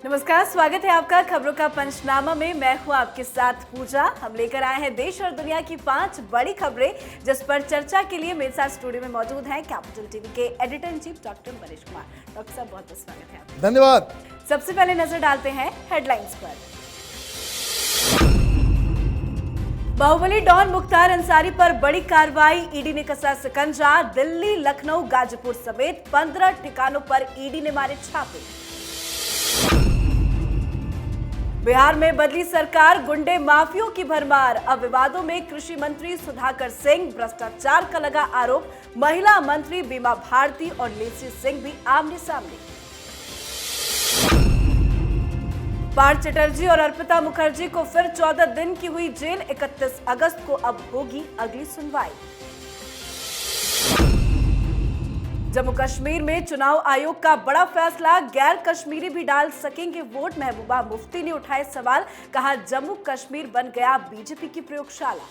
नमस्कार, स्वागत है आपका खबरों का पंचनामा में। मैं हूं आपके साथ पूजा। हम लेकर आए हैं देश और दुनिया की 5 बड़ी खबरें, जिस पर चर्चा के लिए मेरे साथ स्टूडियो में मौजूद हैं कैपिटल टीवी के editor in chief doctor Manish Kumar. Doctor साहब, बहुत बहुत स्वागत है आपका। धन्यवाद। सबसे पहले नजर डालते हैं हेडलाइंस पर। बाहुबली डॉन मुख्तार अंसारी पर बड़ी कार्रवाई, ईडी ने कसा शिकंजा। दिल्ली, लखनऊ, गाजीपुर समेत 15 ठिकानों पर ईडी ने मारे छापे। बिहार में बदली सरकार, गुंडे माफियों की भरमार। अब विवादों में कृषि मंत्री सुधाकर सिंह, भ्रष्टाचार का लगा आरोप। महिला मंत्री बीमा भारती और लेसी सिंह भी आमने सामने। पार्थ चटर्जी और अर्पिता मुखर्जी को फिर 14 दिन की हुई जेल। 31 अगस्त को अब होगी अगली सुनवाई। जम्मू कश्मीर में चुनाव आयोग का बड़ा फैसला, गैर कश्मीरी भी डाल सकेंगे वोट। महबूबा मुफ्ती ने उठाए सवाल, कहा जम्मू कश्मीर बन गया बीजेपी की प्रयोगशाला।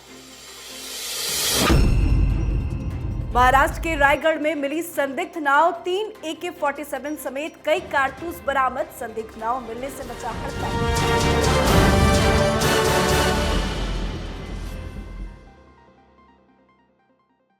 महाराष्ट्र के रायगढ़ में मिली संदिग्ध नाव, 3 AK-47 समेत कई कारतूस बरामद। संदिग्ध नाव मिलने से मचा हड़कंप।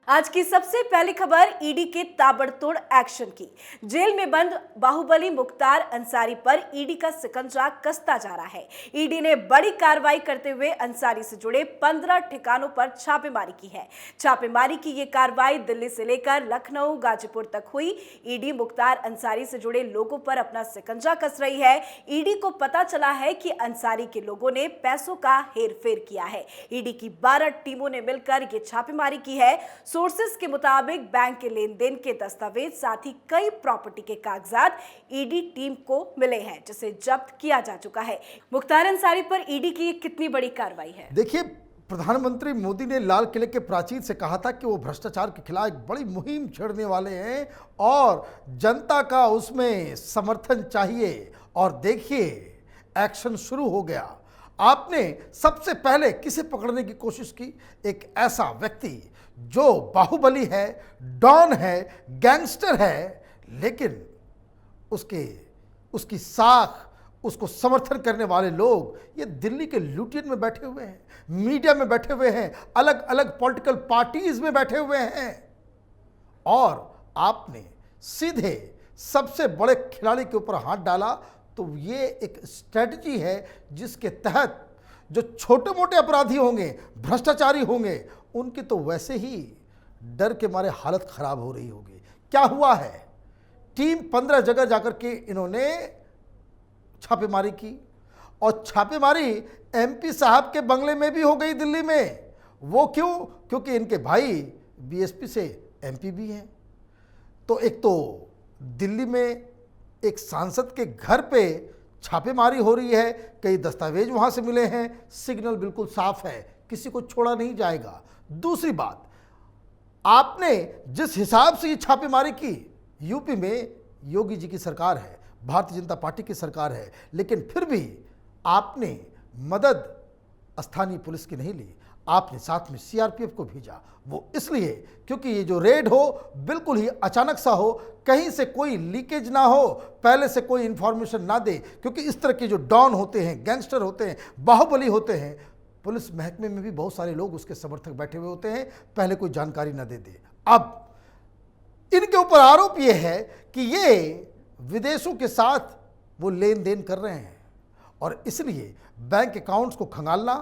आज की सबसे पहली खबर ईडी के ताबड़तोड़ एक्शन की। जेल में बंद बाहुबली मुख्तार अंसारी पर ईडी का शिकंजा कसता जा रहा है। ईडी ने बड़ी कार्रवाई करते हुए अंसारी से जुड़े 15 ठिकानों पर छापेमारी की है। छापेमारी की ये कार्रवाई दिल्ली से लेकर लखनऊ, गाजीपुर तक हुई। ईडी मुख्तार अंसारी से जुड़े लोगों पर अपना शिकंजा कस रही है। ईडी को पता चला है कि अंसारी के लोगों ने पैसों का हेरफेर किया है। ईडी की 12 टीमों ने मिलकर ये छापेमारी की है। सोर्सेस के मुताबिक बैंक के लेन देन के दस्तावेज, साथ ही कई प्रॉपर्टी के कागजात ईडी टीम को मिले हैं, जिसे जब्त किया जा चुका है। मुख्तार अंसारी पर ईडी की कितनी बड़ी कार्रवाई है? देखिए, प्रधानमंत्री मोदी ने लाल किले के प्राचीर से कहा था कि वो भ्रष्टाचार के खिलाफ एक बड़ी मुहिम छेड़ने वाले हैं और जनता का उसमें समर्थन चाहिए। और देखिए, एक्शन शुरू हो गया। आपने सबसे पहले किसे पकड़ने की कोशिश की? एक ऐसा व्यक्ति जो बाहुबली है, डॉन है, गैंगस्टर है, लेकिन उसकी साख, उसको समर्थन करने वाले लोग ये दिल्ली के लुटियन में बैठे हुए हैं, मीडिया में बैठे हुए हैं, अलग अलग पॉलिटिकल पार्टीज में बैठे हुए हैं। और आपने सीधे सबसे बड़े खिलाड़ी के ऊपर हाथ डाला। तो ये एक स्ट्रेटजी है जिसके तहत जो छोटे मोटे अपराधी होंगे, भ्रष्टाचारी होंगे, उनकी तो वैसे ही डर के मारे हालत खराब हो रही होगी। क्या हुआ है? टीम 15 जगह जाकर के इन्होंने छापेमारी की और छापेमारी एमपी साहब के बंगले में भी हो गई दिल्ली में। वो क्यों? क्योंकि इनके भाई बीएसपी से एमपी भी हैं। तो एक तो दिल्ली में एक सांसद के घर पे छापेमारी हो रही है, कई दस्तावेज वहां से मिले हैं, सिग्नल बिल्कुल साफ है, किसी को छोड़ा नहीं जाएगा। दूसरी बात, आपने जिस हिसाब से ये छापेमारी की, यूपी में योगी जी की सरकार है, भारतीय जनता पार्टी की सरकार है, लेकिन फिर भी आपने मदद स्थानीय पुलिस की नहीं ली। आपने साथ में सीआरपीएफ को भेजा। वो इसलिए क्योंकि ये जो रेड हो बिल्कुल ही अचानक सा हो, कहीं से कोई लीकेज ना हो, पहले से कोई इंफॉर्मेशन ना दे। क्योंकि इस तरह के जो डॉन होते हैं, गैंगस्टर होते हैं, बाहुबली होते हैं, पुलिस महकमे में भी बहुत सारे लोग उसके समर्थक बैठे हुए होते हैं, पहले कोई जानकारी ना दे दे। अब इनके ऊपर आरोप ये है कि ये विदेशों के साथ वो लेन देन कर रहे हैं और इसलिए बैंक अकाउंट्स को खंगालना,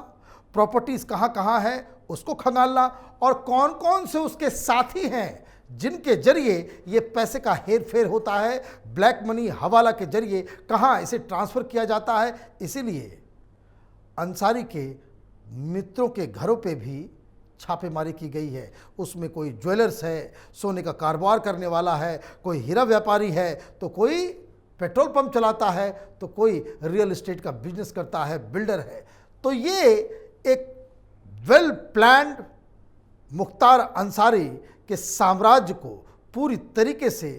प्रॉपर्टीज कहाँ कहाँ है उसको खंगालना, और कौन कौन से उसके साथी हैं जिनके जरिए ये पैसे का हेर फेर होता है, ब्लैक मनी, हवाला के जरिए कहाँ इसे ट्रांसफ़र किया जाता है। इसीलिए अंसारी के मित्रों के घरों पे भी छापेमारी की गई है। उसमें कोई ज्वेलर्स है, सोने का कारोबार करने वाला है, कोई हीरा व्यापारी है, तो कोई पेट्रोल पंप चलाता है, तो कोई रियल एस्टेट का बिजनेस करता है, बिल्डर है। तो ये एक वेल प्लान्ड मुख्तार अंसारी के साम्राज्य को पूरी तरीके से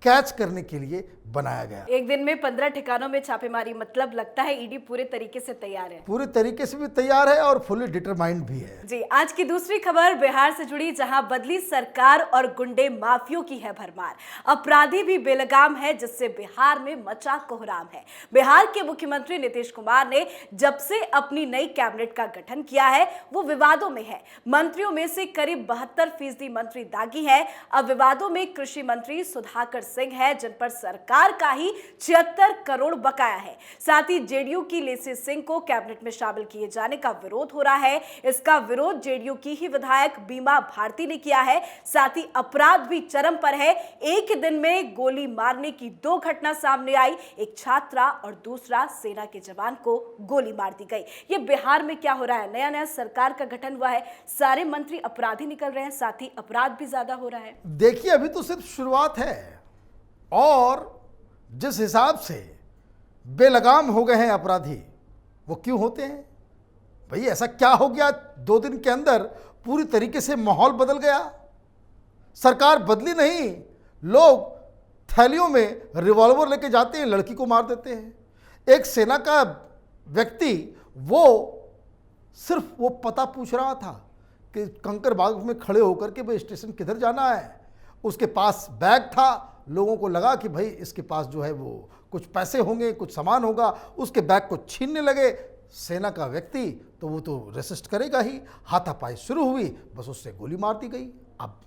कैच करने के लिए बनाया गया। एक दिन में 15 ठिकानों में छापेमारी, मतलब लगता है ईडी पूरे तरीके से तैयार है। पूरे तरीके से भी तैयार है और फुली डिटरमाइंड भी है। जी, आज की दूसरी खबर बिहार से जुड़ी, जहां बदली सरकार और गुंडे माफियों की है भरमार। अपराधी भी बेलगाम है, जिससे बिहार में मचा कोहराम है। बिहार के मुख्यमंत्री नीतीश कुमार ने जब से अपनी नई कैबिनेट का गठन किया है, वो विवादों में है। मंत्रियों में से करीब 72% मंत्री दागी है। अब विवादों में कृषि मंत्री सुधाकर सिंह है, जिन पर सरकार का ही 76 करोड़ बकाया है। साथ ही जेडीयू की लेसी सिंह को कैबिनेट में शामिल किए जाने का विरोध हो रहा है। इसका विरोध जेडीयू की ही विधायक बीमा भारती ने किया है। साथ ही अपराध भी चरम पर है। एक दिन में गोली मारने की 2 घटना सामने आई। एक छात्रा और दूसरा सेना के जवान को गोली मार दी गई। ये बिहार में क्या हो रहा है? नया नया सरकार का गठन हुआ है, सारे मंत्री अपराधी निकल रहे हैं, साथ ही अपराध भी ज्यादा हो रहा है। देखिए, अभी तो सिर्फ शुरुआत है और जिस हिसाब से बेलगाम हो गए हैं अपराधी, वो क्यों होते हैं भाई? ऐसा क्या हो गया 2 दिन के अंदर पूरी तरीके से माहौल बदल गया? सरकार बदली नहीं, लोग थैलियों में रिवॉल्वर लेके जाते हैं, लड़की को मार देते हैं। एक सेना का व्यक्ति वो सिर्फ वो पता पूछ रहा था कि कंकरबाग में खड़े होकर के भाई स्टेशन किधर जाना है। उसके पास बैग था, लोगों को लगा कि भाई इसके पास जो है वो कुछ पैसे होंगे, कुछ सामान होगा, उसके बैग को छीनने लगे। सेना का व्यक्ति तो वो तो रेसिस्ट करेगा ही, हाथापाई शुरू हुई, बस उससे गोली मार दी गई। अब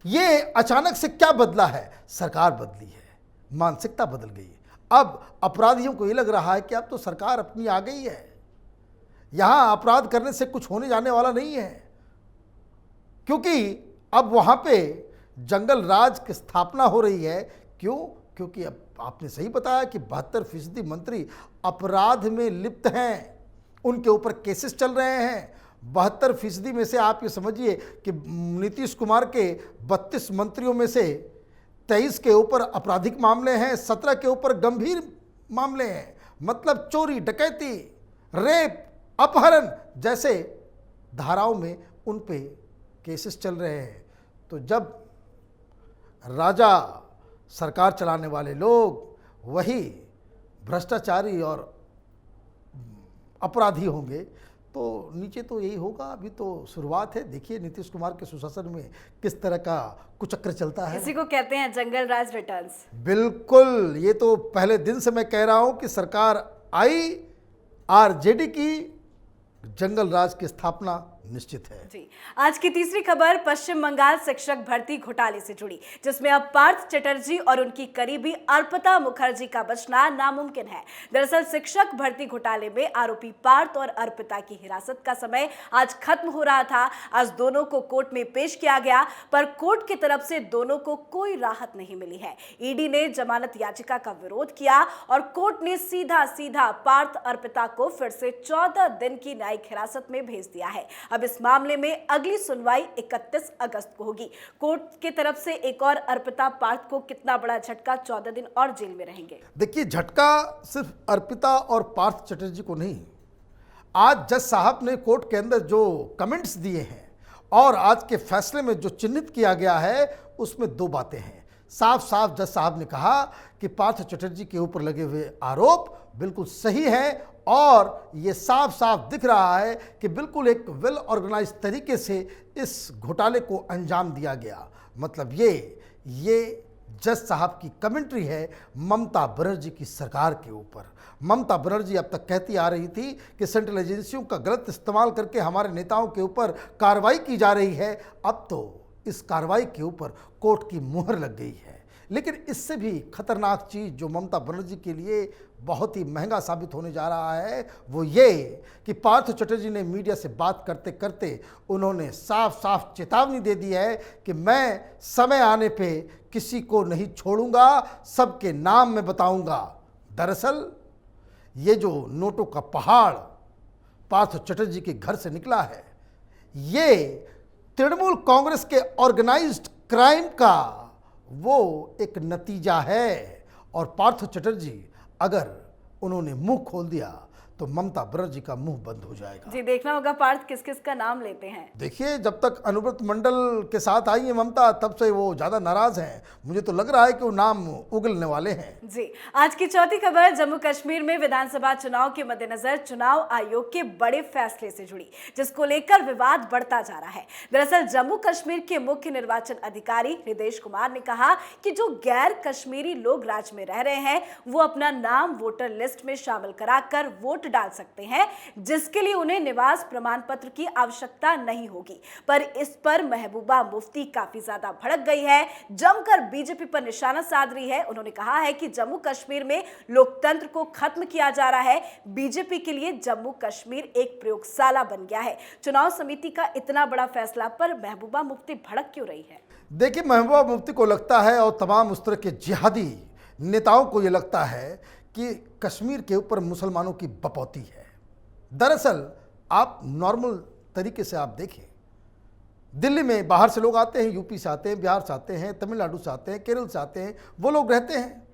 ये अचानक से क्या बदला है? सरकार बदली है, मानसिकता बदल गई है। अब अपराधियों को ये लग रहा है कि अब तो सरकार अपनी आ गई है, यहां अपराध करने से कुछ होने जाने वाला नहीं है, क्योंकि अब वहां पे जंगल राज की स्थापना हो रही है। क्यों? क्योंकि अब आपने सही बताया कि 72% मंत्री अपराध में लिप्त हैं, उनके ऊपर केसेस चल रहे हैं। 72% में से आप ये समझिए कि नीतीश कुमार के 32 मंत्रियों में से 23 के ऊपर आपराधिक मामले हैं, 17 के ऊपर गंभीर मामले हैं। मतलब चोरी, डकैती, रेप, अपहरण जैसे धाराओं में उन पे केसेस चल रहे हैं। तो जब राजा सरकार चलाने वाले लोग वही भ्रष्टाचारी और अपराधी होंगे, तो नीचे तो यही होगा। अभी तो शुरुआत है, देखिए नीतीश कुमार के सुशासन में किस तरह का कुचक्र चलता है। इसी को कहते हैं जंगल राज रिटर्न्स। बिल्कुल, ये तो पहले दिन से मैं कह रहा हूं कि सरकार आई, आरजेडी की जंगल राज की स्थापना निश्चित है। जी, आज की तीसरी खबर पश्चिम बंगाल शिक्षक भर्ती घोटाले से जुड़ी, जिसमें अब पार्थ चटर्जी और उनकी करीबी अर्पिता मुखर्जी का बचना नामुमकिन है। दरअसल शिक्षक भर्ती घोटाले में आरोपी पार्थ और अर्पिता की हिरासत का समय आज खत्म हो रहा था। आज दोनों को कोर्ट में पेश किया गया, पर कोर्ट की तरफ से दोनों को कोई राहत नहीं मिली है। ईडी ने जमानत याचिका का विरोध किया और कोर्ट ने सीधा पार्थ अर्पिता को फिर से 14 दिन की न्यायिक हिरासत में भेज दिया है। अब इस मामले में अगली सुनवाई 31 अगस्त को होगी। कोर्ट की तरफ से एक और अर्पिता पार्थ को कितना बड़ा झटका, 14 दिन और जेल में रहेंगे। देखिए, झटका सिर्फ अर्पिता और पार्थ चटर्जी को नहीं, आज जज साहब ने कोर्ट के अंदर जो कमेंट्स दिए हैं और आज के फैसले में जो चिन्हित किया गया है, उसमें 2 बातें हैं। साफ साफ जज साहब ने कहा कि पार्थ चटर्जी के ऊपर लगे हुए आरोप बिल्कुल सही है और ये साफ साफ दिख रहा है कि बिल्कुल एक वेल ऑर्गेनाइज तरीके से इस घोटाले को अंजाम दिया गया। मतलब ये जज साहब की कमेंट्री है ममता बनर्जी की सरकार के ऊपर। ममता बनर्जी अब तक कहती आ रही थी कि सेंट्रल एजेंसियों का गलत इस्तेमाल करके हमारे नेताओं के ऊपर कार्रवाई की जा रही है। अब तो इस कार्रवाई के ऊपर कोर्ट की मुहर लग गई है। लेकिन इससे भी खतरनाक चीज़ जो ममता बनर्जी के लिए बहुत ही महंगा साबित होने जा रहा है, वो ये कि पार्थ चटर्जी ने मीडिया से बात करते करते उन्होंने साफ साफ चेतावनी दे दी है कि मैं समय आने पे किसी को नहीं छोड़ूंगा, सबके नाम मैं बताऊंगा। दरअसल ये जो नोटों का पहाड़ पार्थ चटर्जी के घर से निकला है, ये तृणमूल कांग्रेस के ऑर्गेनाइज्ड क्राइम का वो एक नतीजा है। और पार्थ चटर्जी अगर उन्होंने मुंह खोल दिया तो ममता बनर्जी का मुंह बंद हो जाएगा। जी, देखना होगा पार्थ किस किस का नाम लेते हैं। देखिए, जब तक अनुव्रत मंडल के साथ आई है ममता, तब से वो ज्यादा नाराज हैं। मुझे तो लग रहा है कि वो नाम उगलने वाले हैं। जी, आज की चौथी खबर जम्मू कश्मीर में विधानसभा चुनाव के मद्देनजर चुनाव आयोग के बड़े फैसले से जुड़ी, जिसको लेकर विवाद बढ़ता जा रहा है। दरअसल जम्मू कश्मीर के मुख्य निर्वाचन अधिकारी हृदेश कुमार ने कहा कि जो गैर कश्मीरी लोग राज्य में रह रहे हैं वो अपना नाम वोटर लिस्ट में शामिल कराकर वोट डाल सकते हैं, जिसके लिए उन्हें निवास प्रमाण पत्र की आवश्यकता नहीं होगी। पर इस पर महबूबा मुफ्ती काफी ज्यादा भड़क गई है, जमकर बीजेपी पर निशाना साध रही है। उन्होंने कहा है कि जम्मू कश्मीर में लोकतंत्र को खत्म किया जा रहा है। बीजेपी के लिए जम्मू कश्मीर एक प्रयोगशाला बन गया है। चुनाव समिति का इतना बड़ा फैसला पर महबूबा मुफ्ती भड़क क्यों रही है? देखिए, महबूबा मुफ्ती को लगता है और तमाम उस तरह के जिहादी नेताओं को यह लगता है कि कश्मीर के ऊपर मुसलमानों की बपौती है। दरअसल आप नॉर्मल तरीके से आप देखें, दिल्ली में बाहर से लोग आते हैं, यूपी से आते हैं, बिहार से आते हैं, तमिलनाडु से आते हैं, केरल से आते हैं, वो लोग रहते हैं।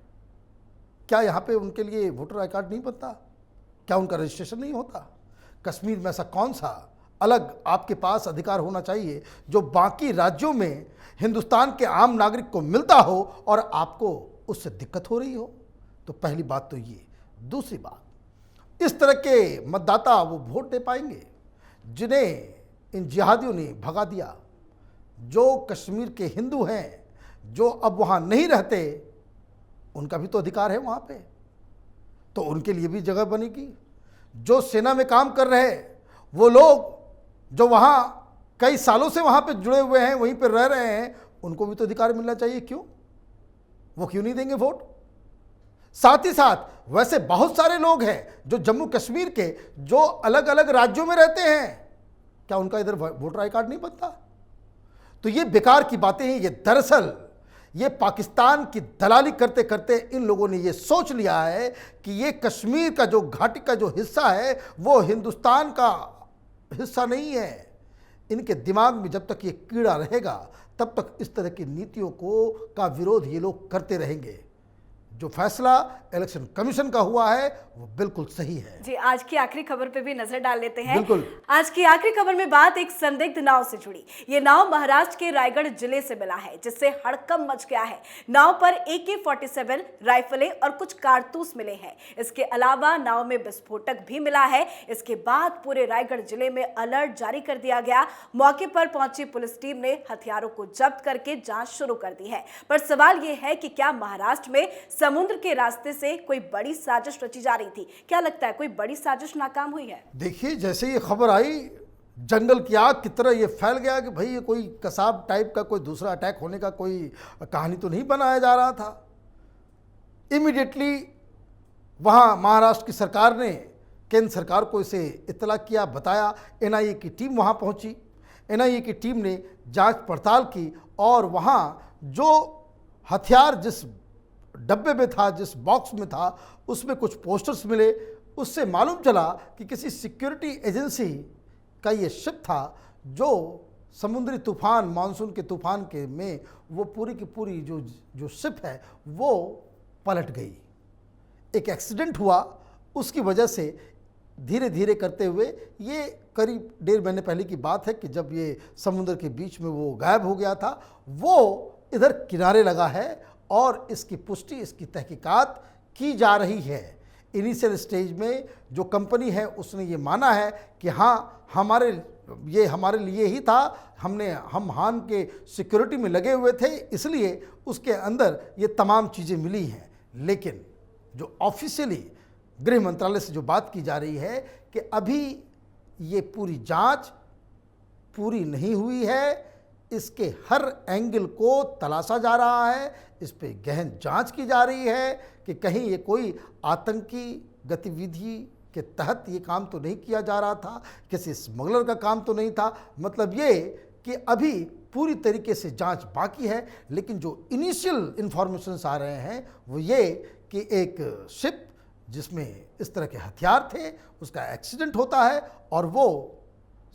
क्या यहाँ पे उनके लिए वोटर आई कार्ड नहीं बनता? क्या उनका रजिस्ट्रेशन नहीं होता? कश्मीर में ऐसा कौन सा अलग आपके पास अधिकार होना चाहिए जो बाकी राज्यों में हिंदुस्तान के आम नागरिक को मिलता हो और आपको उससे दिक्कत हो रही हो? तो पहली बात तो ये। दूसरी बात, इस तरह के मतदाता वो वोट दे पाएंगे जिन्हें इन जिहादियों ने भगा दिया। जो कश्मीर के हिंदू हैं, जो अब वहाँ नहीं रहते, उनका भी तो अधिकार है वहाँ पे, तो उनके लिए भी जगह बनेगी। जो सेना में काम कर रहे वो लोग जो वहाँ कई सालों से वहाँ पे जुड़े हुए हैं, वहीं पर रह रहे हैं, उनको भी तो अधिकार मिलना चाहिए। क्यों? वो क्यों नहीं देंगे वोट? साथ ही साथ वैसे बहुत सारे लोग हैं जो जम्मू कश्मीर के जो अलग अलग राज्यों में रहते हैं, क्या उनका इधर वोटर आई कार्ड नहीं बनता? तो ये बेकार की बातें हैं। ये दरअसल ये पाकिस्तान की दलाली करते करते इन लोगों ने ये सोच लिया है कि ये कश्मीर का जो घाटी का जो हिस्सा है वो हिंदुस्तान का हिस्सा नहीं है। इनके दिमाग में जब तक ये कीड़ा रहेगा तब तक इस तरह की नीतियों का विरोध ये लोग करते रहेंगे। जो फैसला इलेक्शन कमीशन का हुआ है वो बिल्कुल सही है। जी, आज की आखिरी खबर पे भी नजर डाल लेते हैं। बिल्कुल। आज की आखिरी खबर में बात एक संदिग्ध नाव से जुड़ी। ये नाव महाराष्ट्र के रायगढ़ जिले से मिला है, जिससे हड़कंप मच गया है। नाव पर AK-47 राइफलें और कुछ कारतूस मिले हैं। इसके अलावा नाव में विस्फोटक भी मिला है। इसके बाद पूरे रायगढ़ जिले में अलर्ट जारी कर दिया गया। मौके पर पहुंची पुलिस टीम ने हथियारों को जब्त करके जांच शुरू कर दी है। पर सवाल यह है कि क्या महाराष्ट्र में समुद्र के रास्ते से कोई बड़ी साजिश रची जा रही थी? क्या लगता है कोई बड़ी साजिश नाकाम हुई है? देखिए, जैसे ये खबर आई, जंगल की आग की तरह ये फैल गया कि भाई ये कोई कसाब टाइप का कोई दूसरा अटैक होने का कोई कहानी तो नहीं बनाया जा रहा था। इमीडिएटली वहाँ महाराष्ट्र की सरकार ने केंद्र सरकार को इसे इत्तला किया, बताया। NIA की टीम वहाँ पहुँची। NIA की टीम ने जांच पड़ताल की और वहाँ जो हथियार जिस डब्बे में था, जिस बॉक्स में था, उसमें कुछ पोस्टर्स मिले। उससे मालूम चला कि किसी सिक्योरिटी एजेंसी का ये शिप था जो समुद्री तूफान, मानसून के तूफान के में वो पूरी की पूरी जो शिप है वो पलट गई। एक एक्सीडेंट हुआ, उसकी वजह से धीरे धीरे करते हुए ये करीब 1.5 महीने पहले की बात है कि जब ये समुद्र के बीच में वो गायब हो गया था, वो इधर किनारे लगा है और इसकी पुष्टि, इसकी तहकीकात की जा रही है। इनिशियल स्टेज में जो कंपनी है उसने ये माना है कि हाँ, हमारे लिए ही था, हम हान के सिक्योरिटी में लगे हुए थे, इसलिए उसके अंदर ये तमाम चीज़ें मिली हैं। लेकिन जो ऑफिशियली गृह मंत्रालय से जो बात की जा रही है कि अभी ये पूरी जांच पूरी नहीं हुई है, इसके हर एंगल को तलाशा जा रहा है, इस पे गहन जांच की जा रही है कि कहीं ये कोई आतंकी गतिविधि के तहत ये काम तो नहीं किया जा रहा था, किसी स्मगलर का काम तो नहीं था। मतलब ये कि अभी पूरी तरीके से जांच बाकी है। लेकिन जो इनिशियल इन्फॉर्मेशंस आ रहे हैं वो ये कि एक शिप जिसमें इस तरह के हथियार थे उसका एक्सीडेंट होता है और वो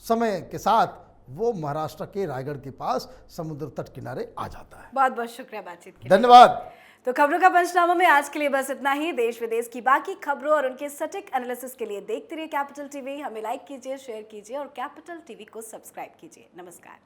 समय के साथ वो महाराष्ट्र के रायगढ़ के पास समुद्र तट किनारे आ जाता है। बहुत बहुत शुक्रिया बातचीत के लिए। धन्यवाद। तो खबरों का पंचनामा में आज के लिए बस इतना ही। देश विदेश की बाकी खबरों और उनके सटीक एनालिसिस के लिए देखते रहिए कैपिटल टीवी। हमें लाइक कीजिए, शेयर कीजिए और कैपिटल टीवी को सब्सक्राइब कीजिए। नमस्कार।